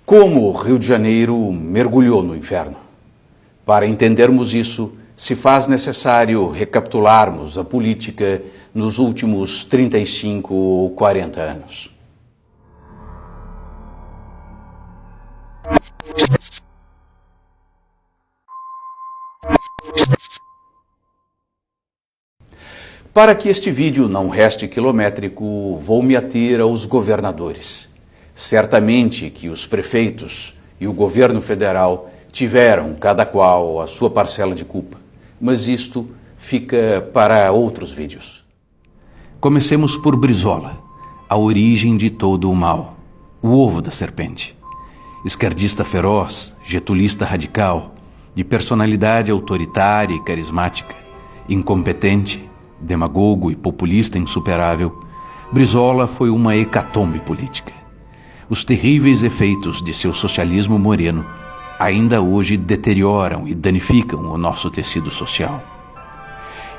Como o Rio de Janeiro mergulhou no inferno? Para entendermos isso, se faz necessário recapitularmos a política nos últimos 35 ou 40 anos. Para que este vídeo não reste quilométrico, vou me ater aos governadores. Certamente que os prefeitos e o governo federal tiveram, cada qual, a sua parcela de culpa, mas isto fica para outros vídeos. Comecemos por Brizola, a origem de todo o mal, o ovo da serpente. Esquerdista feroz, getulista radical, de personalidade autoritária e carismática, incompetente, demagogo e populista insuperável, Brizola foi uma hecatombe política. Os terríveis efeitos de seu socialismo moreno ainda hoje deterioram e danificam o nosso tecido social.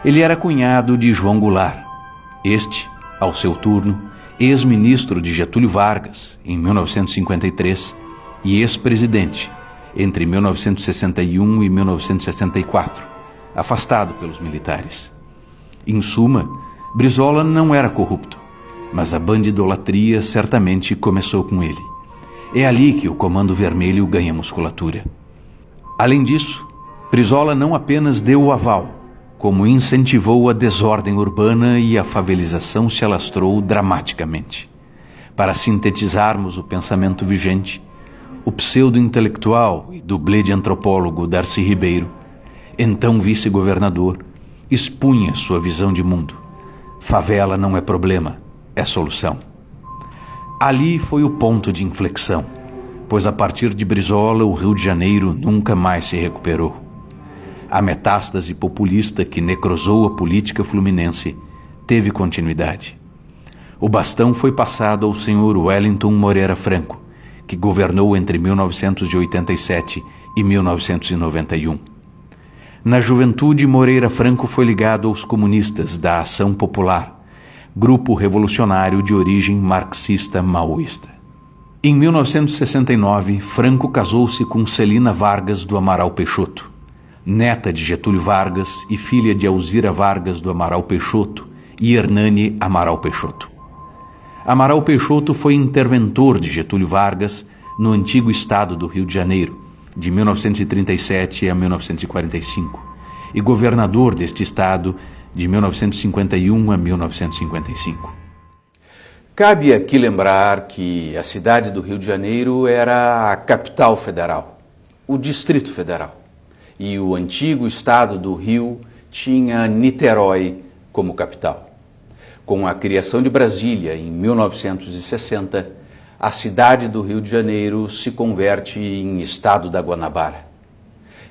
Ele era cunhado de João Goulart, este, ao seu turno, ex-ministro de Getúlio Vargas, em 1953, e ex-presidente, entre 1961 e 1964, afastado pelos militares. Em suma, Brizola não era corrupto, mas a bandidolatria certamente começou com ele. É ali que o Comando Vermelho ganha musculatura. Além disso, Brizola não apenas deu o aval, como incentivou a desordem urbana e a favelização se alastrou dramaticamente. Para sintetizarmos o pensamento vigente, o pseudo-intelectual e dublê de antropólogo Darcy Ribeiro, então vice-governador, expunha sua visão de mundo. Favela não é problema, é solução. Ali foi o ponto de inflexão, pois a partir de Brizola o Rio de Janeiro nunca mais se recuperou. A metástase populista que necrosou a política fluminense teve continuidade. O bastão foi passado ao senhor Wellington Moreira Franco, que governou entre 1987 e 1991. Na juventude, Moreira Franco foi ligado aos comunistas da Ação Popular, grupo revolucionário de origem marxista-maoísta. Em 1969, Franco casou-se com Celina Vargas do Amaral Peixoto, neta de Getúlio Vargas e filha de Alzira Vargas do Amaral Peixoto e Hernani Amaral Peixoto. Amaral Peixoto foi interventor de Getúlio Vargas no antigo estado do Rio de Janeiro, de 1937 a 1945, e governador deste estado de 1951 a 1955. Cabe aqui lembrar que a cidade do Rio de Janeiro era a capital federal, o Distrito Federal, e o antigo estado do Rio tinha Niterói como capital. Com a criação de Brasília em 1960, a cidade do Rio de Janeiro se converte em Estado da Guanabara.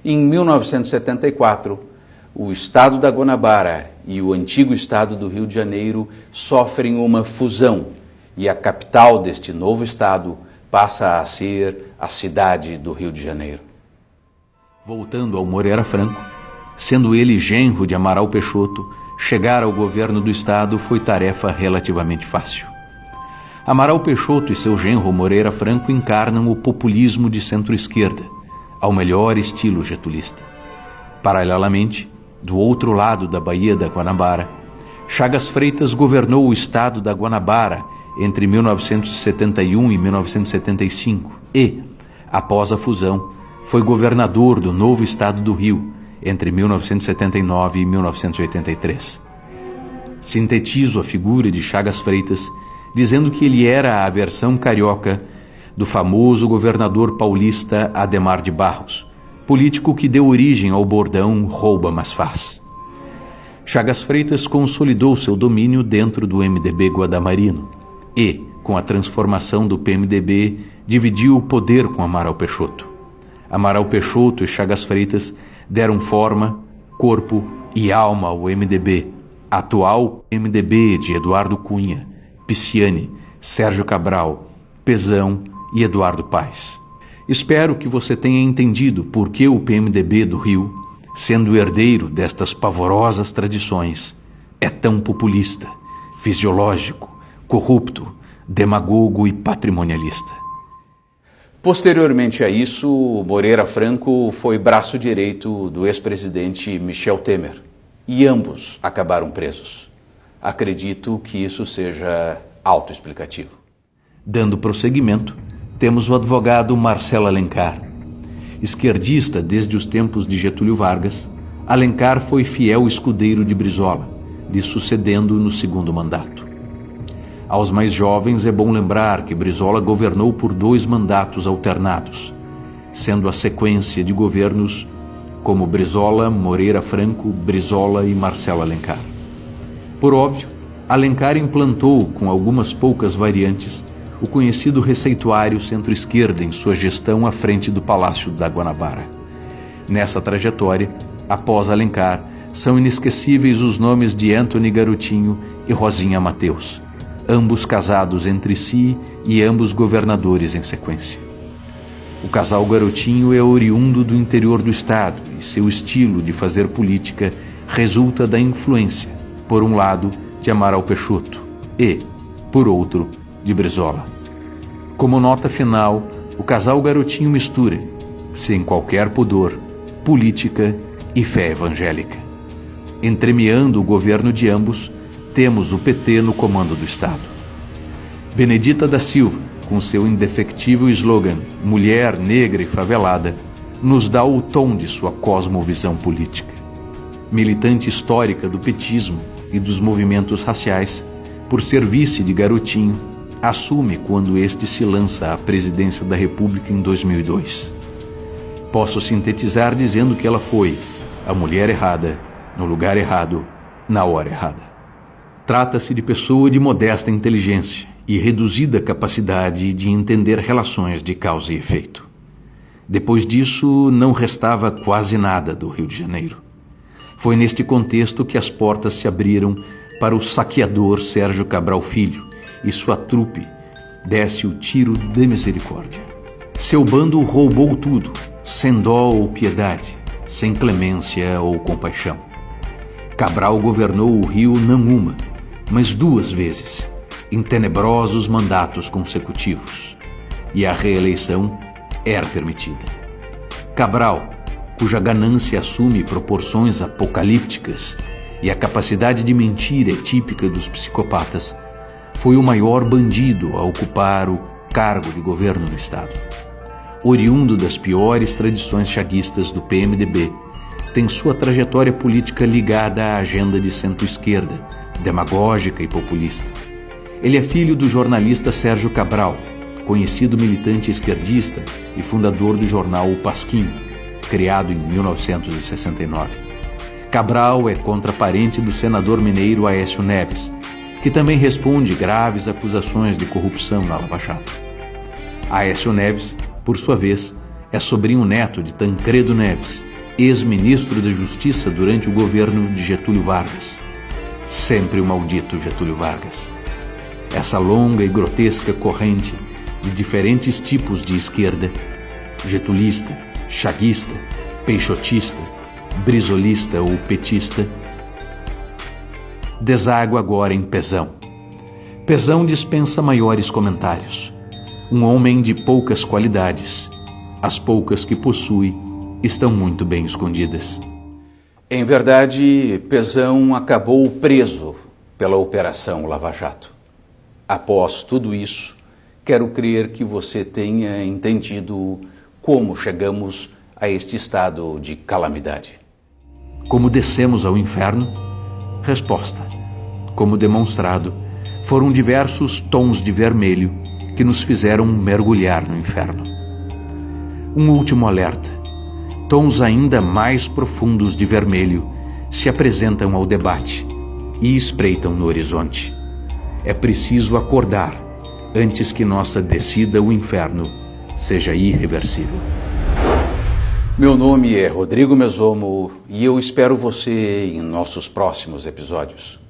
Em 1974, o Estado da Guanabara e o antigo Estado do Rio de Janeiro sofrem uma fusão e a capital deste novo Estado passa a ser a cidade do Rio de Janeiro. Voltando ao Moreira Franco, sendo ele genro de Amaral Peixoto, chegar ao governo do Estado foi tarefa relativamente fácil. Amaral Peixoto e seu genro Moreira Franco encarnam o populismo de centro-esquerda, ao melhor estilo getulista. Paralelamente, do outro lado da Baía da Guanabara, Chagas Freitas governou o estado da Guanabara entre 1971 e 1975 e, após a fusão, foi governador do novo estado do Rio entre 1979 e 1983. Sintetizo a figura de Chagas Freitas dizendo que ele era a versão carioca do famoso governador paulista Adhemar de Barros, político que deu origem ao bordão "rouba, mas faz". Chagas Freitas consolidou seu domínio dentro do MDB guadamarino e, com a transformação do PMDB, dividiu o poder com Amaral Peixoto. Amaral Peixoto e Chagas Freitas deram forma, corpo e alma ao MDB, atual MDB de Eduardo Cunha, Pisciani, Sérgio Cabral, Pezão e Eduardo Paes. Espero que você tenha entendido por que o PMDB do Rio, sendo herdeiro destas pavorosas tradições, é tão populista, fisiológico, corrupto, demagogo e patrimonialista. Posteriormente a isso, Moreira Franco foi braço direito do ex-presidente Michel Temer e ambos acabaram presos. Acredito que isso seja autoexplicativo. Dando prosseguimento, temos o advogado Marcelo Alencar. Esquerdista desde os tempos de Getúlio Vargas, Alencar foi fiel escudeiro de Brizola, lhe sucedendo no segundo mandato. Aos mais jovens é bom lembrar que Brizola governou por 2 mandatos alternados, sendo a sequência de governos como Brizola, Moreira Franco, Brizola e Marcelo Alencar. Por óbvio, Alencar implantou, com algumas poucas variantes, o conhecido receituário centro-esquerda em sua gestão à frente do Palácio da Guanabara. Nessa trajetória, após Alencar, são inesquecíveis os nomes de Antony Garotinho e Rosinha Mateus, ambos casados entre si e ambos governadores em sequência. O casal Garotinho é oriundo do interior do estado e seu estilo de fazer política resulta da influência, por um lado, de Amaral Peixoto e, por outro, de Brizola. Como nota final, o casal Garotinho mistura, sem qualquer pudor, política e fé evangélica. Entremeando o governo de ambos, temos o PT no comando do Estado. Benedita da Silva, com seu indefectível slogan Mulher, Negra e Favelada, nos dá o tom de sua cosmovisão política. Militante histórica do petismo e dos movimentos raciais, por ser vice de Garotinho, assume quando este se lança à presidência da República em 2002. Posso sintetizar dizendo que ela foi a mulher errada, no lugar errado, na hora errada. Trata-se de pessoa de modesta inteligência e reduzida capacidade de entender relações de causa e efeito. Depois disso, não restava quase nada do Rio de Janeiro. Foi neste contexto que as portas se abriram para o saqueador Sérgio Cabral Filho e sua trupe desse o tiro de misericórdia. Seu bando roubou tudo, sem dó ou piedade, sem clemência ou compaixão. Cabral governou o Rio não uma, mas 2 vezes, em tenebrosos mandatos consecutivos, e a reeleição era permitida. Cabral, cuja ganância assume proporções apocalípticas e a capacidade de mentir é típica dos psicopatas, foi o maior bandido a ocupar o cargo de governo no Estado. Oriundo das piores tradições chaguistas do PMDB, tem sua trajetória política ligada à agenda de centro-esquerda, demagógica e populista. Ele é filho do jornalista Sérgio Cabral, conhecido militante esquerdista e fundador do jornal O Pasquim, criado em 1969. Cabral é contraparente do senador mineiro Aécio Neves, que também responde graves acusações de corrupção na Lava Jato. Aécio Neves, por sua vez, é sobrinho neto de Tancredo Neves, ex-ministro da Justiça durante o governo de Getúlio Vargas. Sempre o maldito Getúlio Vargas. Essa longa e grotesca corrente de diferentes tipos de esquerda, getulista, chaguista, peixotista, brizolista ou petista, deságua agora em Pezão. Pezão dispensa maiores comentários. Um homem de poucas qualidades. As poucas que possui estão muito bem escondidas. Em verdade, Pezão acabou preso pela Operação Lava Jato. Após tudo isso, quero crer que você tenha entendido como chegamos a este estado de calamidade. Como descemos ao inferno? Resposta. Como demonstrado, foram diversos tons de vermelho que nos fizeram mergulhar no inferno. Um último alerta. Tons ainda mais profundos de vermelho se apresentam ao debate e espreitam no horizonte. É preciso acordar antes que nossa descida ao inferno seja irreversível. Meu nome é Rodrigo Mesomo e eu espero você em nossos próximos episódios.